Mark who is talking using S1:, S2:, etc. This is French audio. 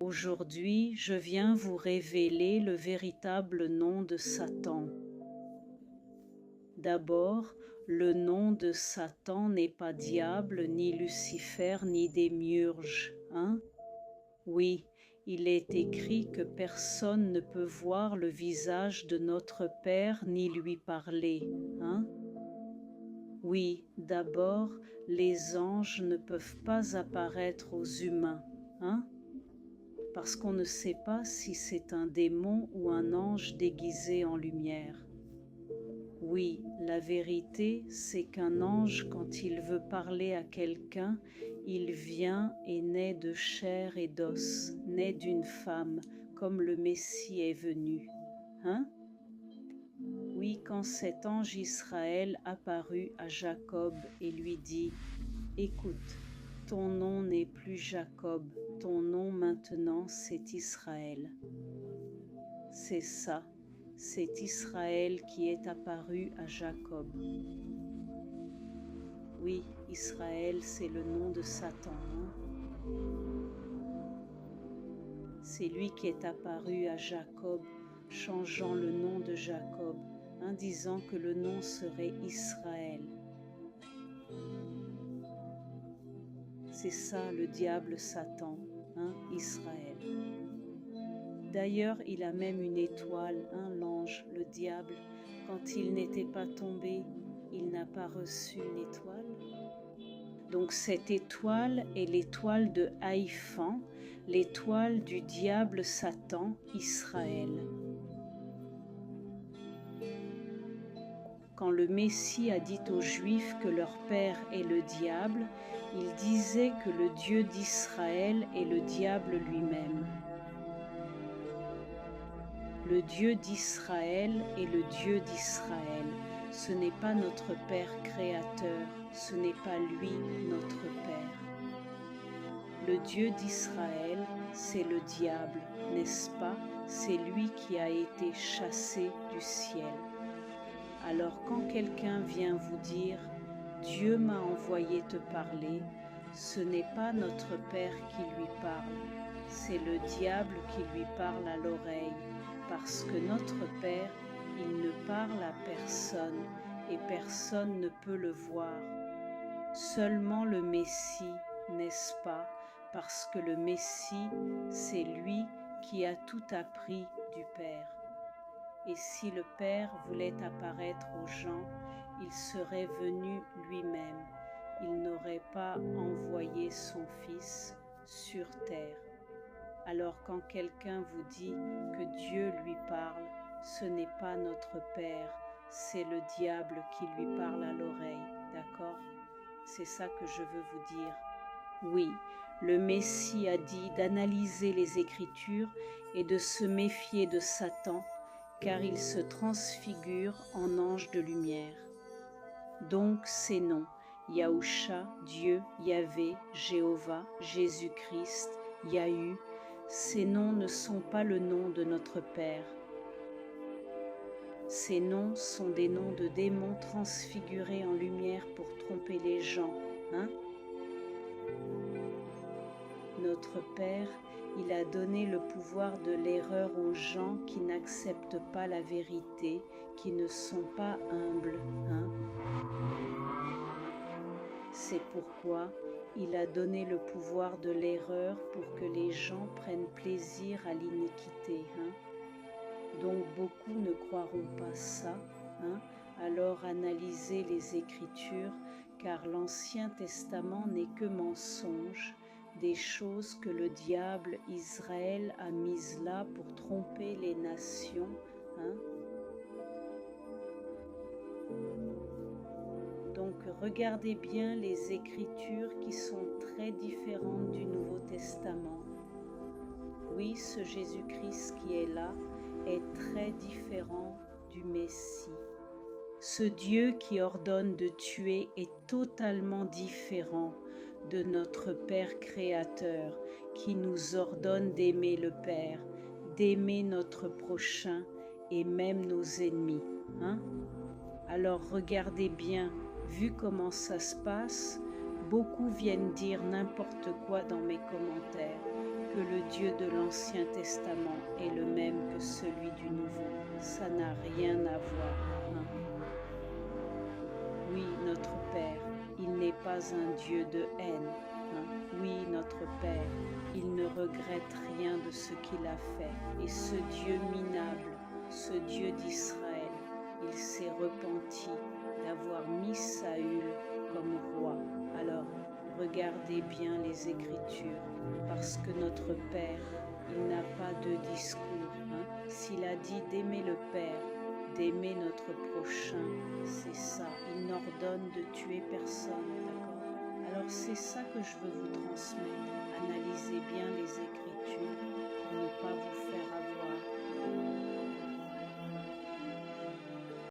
S1: Aujourd'hui, je viens vous révéler le véritable nom de Satan. D'abord, le nom de Satan n'est pas diable, ni Lucifer, ni démiurge, hein? Oui, il est écrit que personne ne peut voir le visage de notre Père ni lui parler, hein? Oui, d'abord, les anges ne peuvent pas apparaître aux humains, hein? Parce qu'on ne sait pas si c'est un démon ou un ange déguisé en lumière. Oui, la vérité, c'est qu'un ange, quand il veut parler à quelqu'un, il vient et naît de chair et d'os, naît d'une femme, comme le Messie est venu. Hein? Oui, quand cet ange Israël apparut à Jacob et lui dit « Écoute, ton nom n'est plus Jacob, ton nom maintenant c'est Israël. » C'est ça, c'est Israël qui est apparu à Jacob. Oui, Israël, c'est le nom de Satan. Hein? C'est lui qui est apparu à Jacob, changeant le nom de Jacob, disant que le nom serait Israël. C'est ça le diable Satan, Israël. D'ailleurs, il a même une étoile, l'ange, le diable. Quand il n'était pas tombé, il n'a pas reçu une étoile. Donc cette étoile est l'étoile de Haïfan, l'étoile du diable Satan, Israël. Quand le Messie a dit aux Juifs que leur père est le diable, il disait que le Dieu d'Israël est le diable lui-même. Le Dieu d'Israël est le Dieu d'Israël. Ce n'est pas notre Père créateur, ce n'est pas lui notre Père. Le Dieu d'Israël, c'est le diable, n'est-ce pas? C'est lui qui a été chassé du ciel. Alors quand quelqu'un vient vous dire « Dieu m'a envoyé te parler », ce n'est pas notre Père qui lui parle, c'est le diable qui lui parle à l'oreille, parce que notre Père, il ne parle à personne et personne ne peut le voir. Seulement le Messie, n'est-ce pas? Parce que le Messie, c'est lui qui a tout appris du Père. Et si le Père voulait apparaître aux gens, il serait venu lui-même. Il n'aurait pas envoyé son Fils sur terre. Alors quand quelqu'un vous dit que Dieu lui parle, ce n'est pas notre Père, c'est le diable qui lui parle à l'oreille, d'accord? C'est ça que je veux vous dire. Oui, le Messie a dit d'analyser les Écritures et de se méfier de Satan, car il se transfigure en ange de lumière. Donc ces noms, Yahusha, Dieu, Yahvé, Jéhovah, Jésus-Christ, Yahu, ces noms ne sont pas le nom de notre Père. Ces noms sont des noms de démons transfigurés en lumière pour tromper les gens, Notre Père, il a donné le pouvoir de l'erreur aux gens qui n'acceptent pas la vérité, qui ne sont pas humbles, C'est pourquoi il a donné le pouvoir de l'erreur pour que les gens prennent plaisir à l'iniquité, Donc beaucoup ne croiront pas ça, Alors analysez les Écritures, car l'Ancien Testament n'est que mensonge, des choses que le diable Israël a mises là pour tromper les nations, Donc regardez bien les Écritures qui sont très différentes du Nouveau Testament. Oui, ce Jésus-Christ qui est là est très différent du Messie. Ce Dieu qui ordonne de tuer est totalement différent de notre Père créateur qui nous ordonne d'aimer le Père, d'aimer notre prochain et même nos ennemis. Alors regardez bien, vu comment ça se passe, beaucoup viennent dire n'importe quoi dans mes commentaires, que le Dieu de l'Ancien Testament est le même que celui du Nouveau. Ça n'a rien à voir. Hein? Oui, notre Père, il n'est pas un Dieu de haine. Hein? Oui, notre Père, il ne regrette rien de ce qu'il a fait. Et ce Dieu minable, ce Dieu d'Israël, il s'est repenti d'avoir mis Saül comme roi. Alors, regardez bien les Écritures, parce que notre Père, il n'a pas de discours. Hein? S'il a dit d'aimer le Père, d'aimer notre prochain, c'est ça. Il n'ordonne de tuer personne, d'accord? Alors c'est ça que je veux vous transmettre. Analysez bien les Écritures pour ne pas vous faire